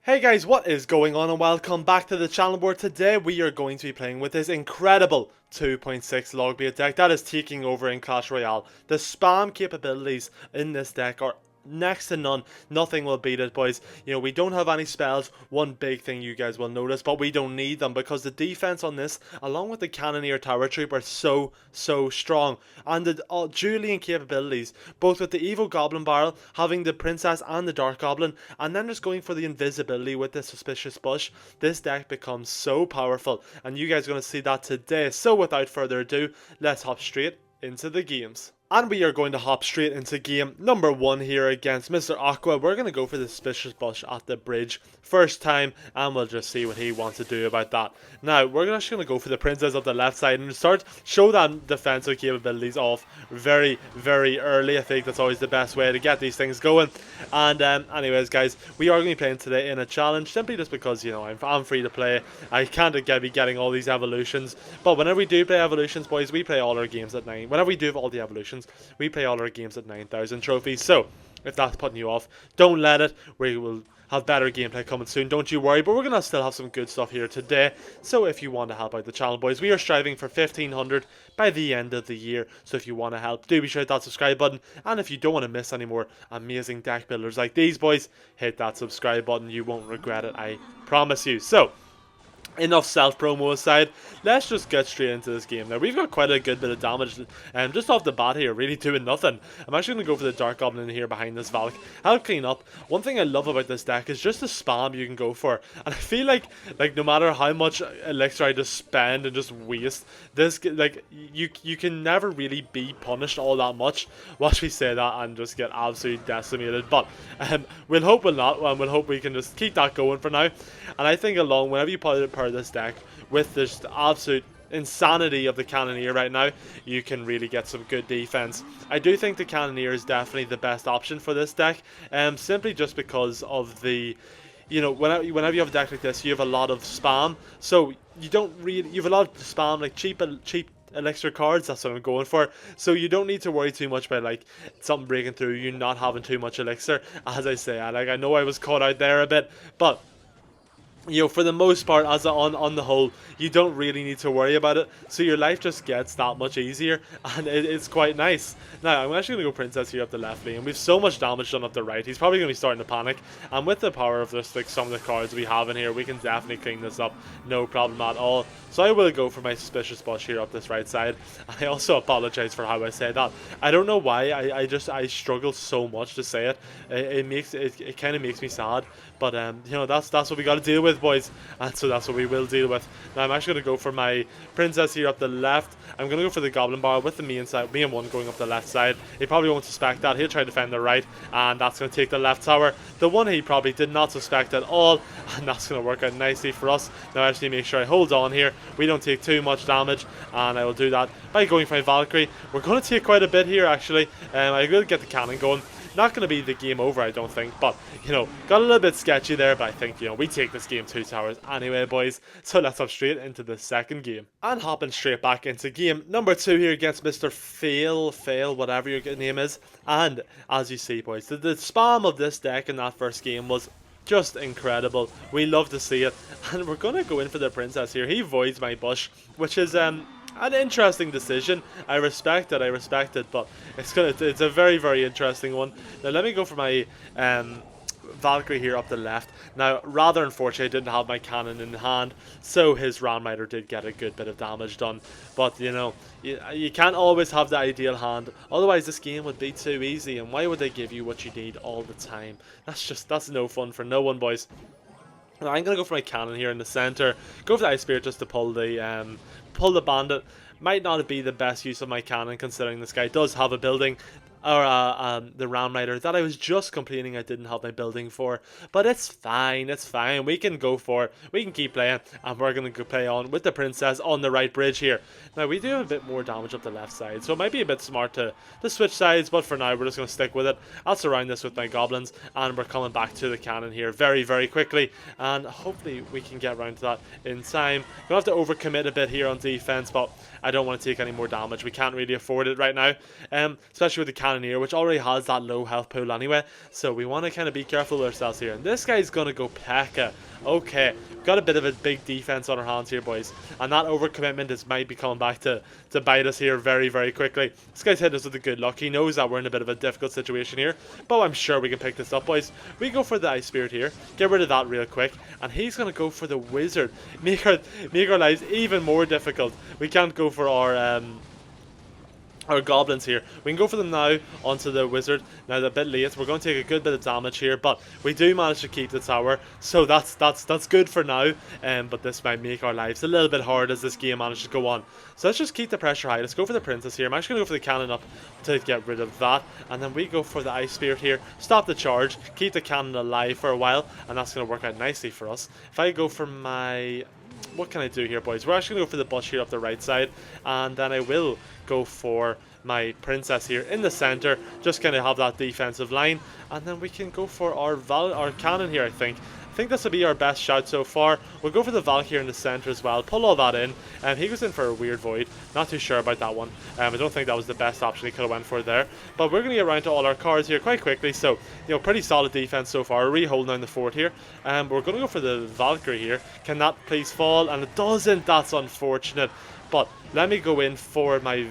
Hey guys, what is going on and welcome back to the channel where today we are going to be playing with this incredible 2.6 Logbait deck that is taking over in Clash Royale. The spam capabilities in this deck are next to none. Nothing will beat it, boys. You know, we don't have any spells. One big thing you guys will notice, but we don't need them because the defense on this, along with the Cannoneer Tower Troop, are so strong. And the dueling capabilities, both with the Evil Goblin Barrel, having the Princess and the Dark Goblin, and then just going for the invisibility with the Suspicious Bush, this deck becomes so powerful. And you guys are going to see that today. So without further ado, let's hop straight into the games. And we are going to hop straight into game number 1 here against Mr. Aqua. We're going to go for the Suspicious Bush at the bridge first time, and we'll just see what he wants to do about that. Now, we're actually going to go for the Princess up the left side and show that defensive capabilities off very early. I think that's always the best way to get these things going. And anyways, guys, we are going to be playing today in a challenge, simply just because, you know, I'm free to play. I can't be getting all these evolutions, but whenever we do play evolutions, boys, we play all our games at 9. Whenever we do have all the evolutions, we play all our games at 9,000 trophies. So if that's putting you off, don't let it. We will have better gameplay coming soon, don't you worry. But we're going to still have some good stuff here today. So if you want to help out the channel, boys, we are striving for 1,500 by the end of the year. So if you want to help, do be sure to hit that subscribe button. And if you don't want to miss any more amazing deck builders like these, boys, hit that subscribe button. You won't regret it, I promise you. So enough self-promo aside, let's just get straight into this game. Now, we've got quite a good bit of damage just off the bat here, really doing nothing. I'm actually going to go for the Dark Goblin here behind this Valk. I'll clean up. One thing I love about this deck is just the spam you can go for. And I feel like no matter how much elixir I just spend and just waste, this, you can never really be punished all that much. Watch me say that and just get absolutely decimated. But we'll hope we'll not, and we'll hope we can just keep that going for now. And I think whenever you pair this deck with this absolute insanity of the Cannoneer right now, you can really get some good defense. I do think the Cannoneer is definitely the best option for this deck, simply just because of the, you know, whenever you have a deck like this, you have a lot of spam, so you have a lot of spam, like cheap elixir cards. That's what I'm going for. So you don't need to worry too much about like something breaking through, you not having too much elixir. As I say, I know I was caught out there a bit, but you know, for the most part, on the whole, you don't really need to worry about it, so your life just gets that much easier, and it's quite nice. Now, I'm actually going to go Princess here up the left lane. We have so much damage done up the right, he's probably going to be starting to panic, and with the power of just like some of the cards we have in here, we can definitely clean this up, no problem at all. So I will go for my Suspicious Bush here up this right side. I also apologize for how I say that. I don't know why, I struggle so much to say it. It kind of makes me sad, but you know, that's what we got to deal with, boys, and so that's what we will deal with. Now I'm actually going to go for my Princess here up the left. I'm going to go for the Goblin Bar with the main one going up the left side. He probably won't suspect that. He'll try to defend the right, and that's going to take the left tower. The one he probably did not suspect at all, and that's going to work out nicely for us. Now I just need to make sure I hold on here. We don't take too much damage, and I will do that by going for my Valkyrie. We're going to take quite a bit here, actually. I will get the cannon going. Not going to be the game over, I don't think, but, you know, got a little bit sketchy there, but I think, you know, we take this game 2 towers anyway, boys. So let's hop straight into the second game. And hopping straight back into game number 2 here against Mr. Fail, whatever your name is. And, as you see, boys, the spam of this deck in that first game was just incredible. We love to see it. And we're going to go in for the Princess here. He voids my bush, which is, an interesting decision. I respect it, but it's a very interesting one. Now let me go for my Valkyrie here up the left. Now, rather unfortunately, I didn't have my cannon in hand, so his Ram Rider did get a good bit of damage done. But, you know, you can't always have the ideal hand, otherwise this game would be too easy, and why would they give you what you need all the time? That's no fun for no one, boys. Now, I'm going to go for my cannon here in the center, go for the Ice Spirit just to pull the bandit. Might not be the best use of my cannon, considering this guy does have a building, or the Ram Rider that I was just complaining I didn't have my building for. But it's fine, we can go for it, we can keep playing, and we're going to play on with the Princess on the right bridge here. Now we do have a bit more damage up the left side, so it might be a bit smart to switch sides, but for now we're just going to stick with it. I'll surround this with my goblins, and we're coming back to the cannon here very quickly, and hopefully we can get around to that in time. We'll have to overcommit a bit here on defense, but I don't want to take any more damage. We can't really afford it right now, especially with the cannon Cannoneer, which already has that low health pool anyway. So we want to kind of be careful with ourselves here. And this guy's going to go P.E.K.K.A. Okay, got a bit of a big defense on our hands here, boys. And that overcommitment might be coming back to bite us here very, very quickly. This guy's hit us with the good luck. He knows that we're in a bit of a difficult situation here. But I'm sure we can pick this up, boys. We go for the Ice Spirit here. Get rid of that real quick. And he's going to go for the Wizard. Make our lives even more difficult. We can't go for our goblins here. We can go for them now onto the wizard. Now they're a bit late. We're going to take a good bit of damage here, but we do manage to keep the tower, so that's good for now. But this might make our lives a little bit hard as this game manages to go on. So let's just keep the pressure high. Let's go for the princess here. I'm actually going to go for the cannon up to get rid of that, and then we go for the Ice Spirit here. Stop the charge, keep the cannon alive for a while, and that's going to work out nicely for us. If I go for my... What can I do here, boys? We're actually going to go for the bush here up the right side, and then I will go for my princess here in the center, just kind of have that defensive line, and then we can go for our cannon here. I think this will be our best shot so far. We'll go for the Valk here in the center as well, pull all that in, and he goes in for a weird void. Not too sure about that one. I don't think that was the best option he could have went for there, but we're going to get around to all our cards here quite quickly. So, you know, pretty solid defense so far. We're really holding down the fort here, and we're going to go for the Valkyrie here. Can that please fall? And it doesn't. That's unfortunate, but let me go in for my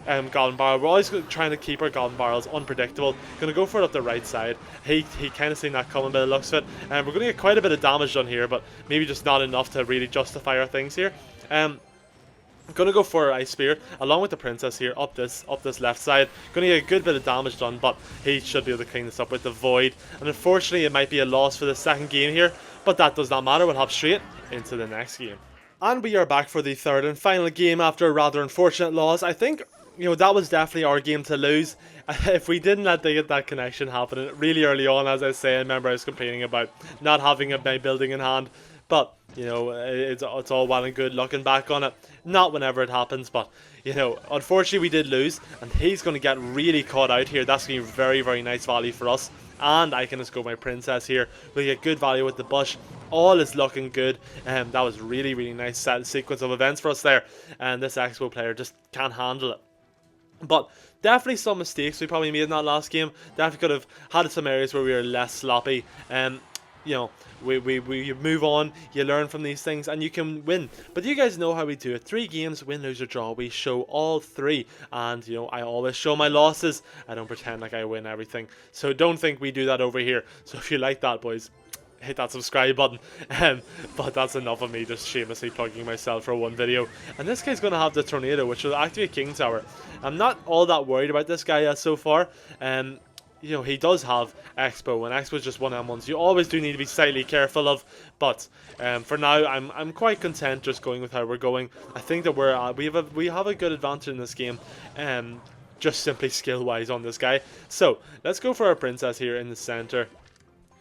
Goblin Barrel. We're always trying to keep our Goblin Barrels unpredictable. Going to go for it up the right side. He kind of seen that coming by the looks of it. And we're going to get quite a bit of damage done here, but maybe just not enough to really justify our things here. I'm going to go for Ice Spear along with the princess here up this left side. Going to get a good bit of damage done, but he should be able to clean this up with the void. And unfortunately, it might be a loss for the second game here, but that does not matter. We'll hop straight into the next game. And we are back for the third and final game after a rather unfortunate loss. I think, you know, that was definitely our game to lose. If we didn't let that connection happen really early on, as I say, I remember I was complaining about not having my building in hand. But, you know, it's all well and good looking back on it. Not whenever it happens, but, you know, unfortunately we did lose. And he's going to get really caught out here. That's going to be very, very nice value for us. And I can just go my princess here. We get good value with the bush. All is looking good. That was really, really nice sequence of events for us there. And this Expo player just can't handle it. But definitely some mistakes we probably made in that last game. Definitely could have had some areas where we were less sloppy. You know, we move on, you learn from these things, and you can win. But you guys know how we do it. 3 games, win, lose, or draw. We show all 3. And, you know, I always show my losses. I don't pretend like I win everything. So don't think we do that over here. So if you like that, boys, hit that subscribe button. But that's enough of me just shamelessly plugging myself for one video. And this guy's going to have the tornado, which will activate King Tower. I'm not all that worried about this guy so far. You know, he does have Expo, and Expo is just one M1s. You always do need to be slightly careful of, but for now, I'm quite content just going with how we're going. I think that we have a good advantage in this game, just simply skill wise on this guy. So let's go for our princess here in the center.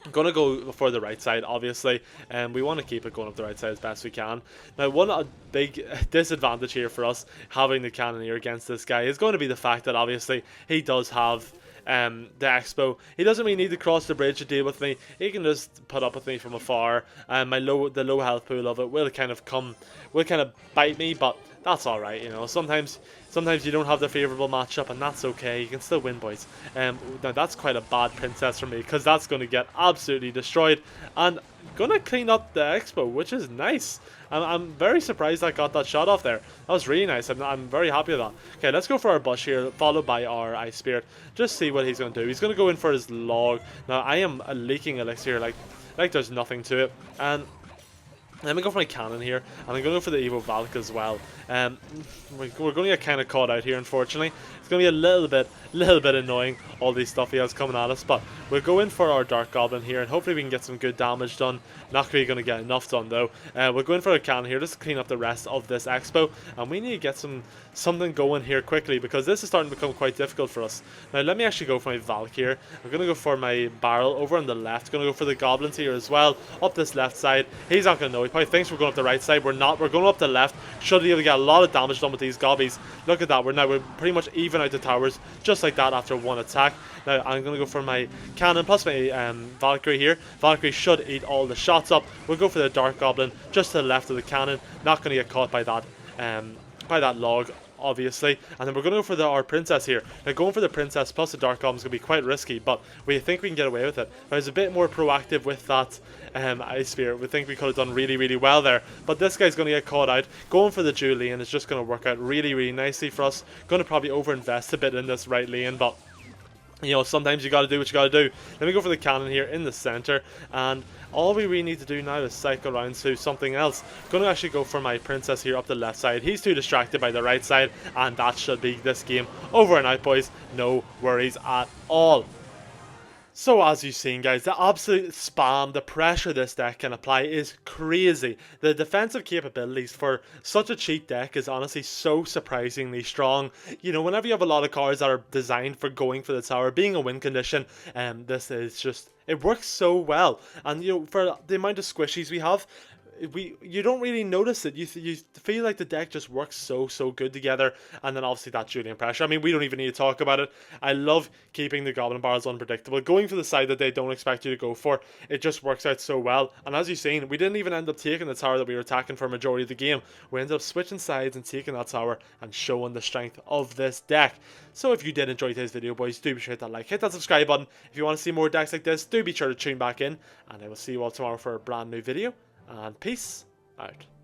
I'm going to go for the right side, obviously, and we want to keep it going up the right side as best we can. Now, one big disadvantage here for us having the Cannoneer against this guy is going to be the fact that obviously he does have the Expo. He doesn't really need to cross the bridge to deal with me. He can just put up with me from afar, and the low health pool of it will kind of bite me, but that's alright, you know. Sometimes you don't have the favourable matchup, and that's okay. You can still win, boys. Now that's quite a bad princess for me, because that's going to get absolutely destroyed, and going to clean up the Expo, which is nice. I'm very surprised I got that shot off there. That was really nice. I'm very happy with that. Okay, let's go for our bush here, followed by our Ice Spirit. Just see what he's going to do. He's going to go in for his log. Now, I am leaking elixir like there's nothing to it. And let me go for my cannon here, and I'm going to go for the Evo Valk as well. We're going to get kind of caught out here, unfortunately. It's going to be a little bit annoying, all these stuff he has coming at us, but we'll go in for our Dark Goblin here, and hopefully we can get some good damage done. Not really going to get enough done, though. We'll go in for a cannon here, just to clean up the rest of this Expo, and we need to get something going here quickly, because this is starting to become quite difficult for us. Now, let me actually go for my Valk here. I'm going to go for my barrel over on the left. Going to go for the goblins here as well, up this left side. He's not going to know. He probably thinks we're going up the right side. We're not. We're going up the left. Should be able to get a lot of damage done with these gobbies. Look at that. We're pretty much even out the towers, just like that after one attack. Now, I'm going to go for my cannon plus my Valkyrie here. Valkyrie should eat all the shots up. We'll go for the Dark Goblin just to the left of the cannon. Not going to get caught by that log obviously. And then we're going to go for our princess here. Now, going for the princess plus the dark golem is going to be quite risky, but we think we can get away with it. If I was a bit more proactive with that ice spear, we think we could have done really, really well there. But this guy's going to get caught out. Going for the Jew lane is just going to work out really, really nicely for us. Going to probably overinvest a bit in this right lane, but you know, sometimes you gotta do what you gotta do. Let me go for the cannon here in the center, and all we really need to do now is cycle around to something else. Gonna actually go for my princess here up the left side. He's too distracted by the right side, and that should be this game over and out, boys. No worries at all. So as you've seen, guys, the absolute spam, the pressure this deck can apply is crazy. The defensive capabilities for such a cheap deck is honestly so surprisingly strong. You know, whenever you have a lot of cards that are designed for going for the tower, being a win condition, this is just, it works so well. And you know, for the amount of squishies we have, you don't really notice it. You feel like the deck just works so good together. And then obviously that Julian pressure, I mean, we don't even need to talk about it. I love keeping the goblin barrels unpredictable, going for the side that they don't expect you to go for. It just works out so well. And as you've seen, we didn't even end up taking the tower that we were attacking for a majority of the game. We ended up switching sides and taking that tower and showing the strength of this deck. So if you did enjoy today's video, boys, do be sure to hit that like, hit that subscribe button. If you want to see more decks like this, do be sure to tune back in, and I will see you all tomorrow for a brand new video. And peace out.